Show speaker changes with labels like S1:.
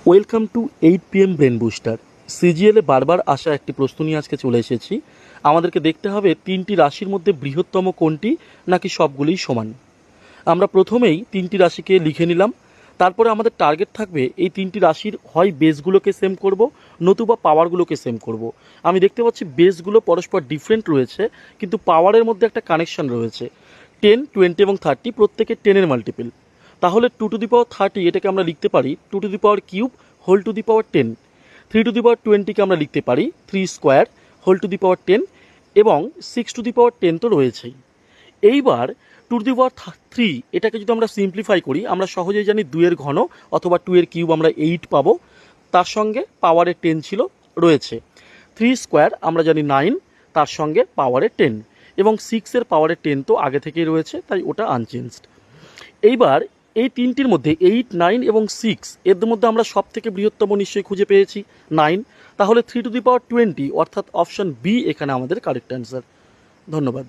S1: Welcome to 8 PM brain booster. সিজিএলে বারবার আসা একটি প্রশ্ন নিয়ে আজকে চলে এসেছি। আমাদেরকে দেখতে হবে তিনটি রাশির মধ্যে বৃহত্তম কোনটি, নাকি সবগুলোই সমান। আমরা প্রথমেই তিনটি রাশিকে লিখে নিলাম। তারপরে আমাদের টার্গেট থাকবে এই তিনটি রাশির হয় বেসগুলোকে সেম করব, নতুবা পাওয়ারগুলোকে সেম করব। আমি দেখতে পাচ্ছি বেসগুলো পরস্পর ডিফারেন্ট রয়েছে, কিন্তু পাওয়ারের মধ্যে একটা কানেকশন রয়েছে। 10, 20 এবং 30 প্রত্যেকে 10-এর মাল্টিপল। তাহলে 2^30 এটাকে আমরা লিখতে পারি 2^³ হোল টু দি পাওয়ার 10। 3^20কে আমরা লিখতে পারি 3² হোল টু দি পাওয়ার 10 এবং 6^10 তো রয়েছেই। এইবার 2^3 এটাকে যদি আমরা সিম্পলিফাই করি, আমরা সহজেই জানি 2-এর ঘন অথবা 2-এর কিউব আমরা 8 পাবো। তার সঙ্গে পাওয়ারে 10 ছিল রয়েছে। 3² আমরা জানি 9, তার সঙ্গে পাওয়ারে 10 এবং 6-এর পাওয়ারে 10 তো আগে থেকেই রয়েছে, তাই ওটা আনচেঞ্জড। এইবার এই তিনটির মধ্যে 8, 9 এবং 6 এর মধ্যে আমরা সব থেকে বৃহত্তম নিশ্চয়ই খুঁজে পেয়েছি 9। তাহলে 3^20 অর্থাৎ অপশন বি এখানে আমাদের কারেক্ট অ্যান্সার। ধন্যবাদ।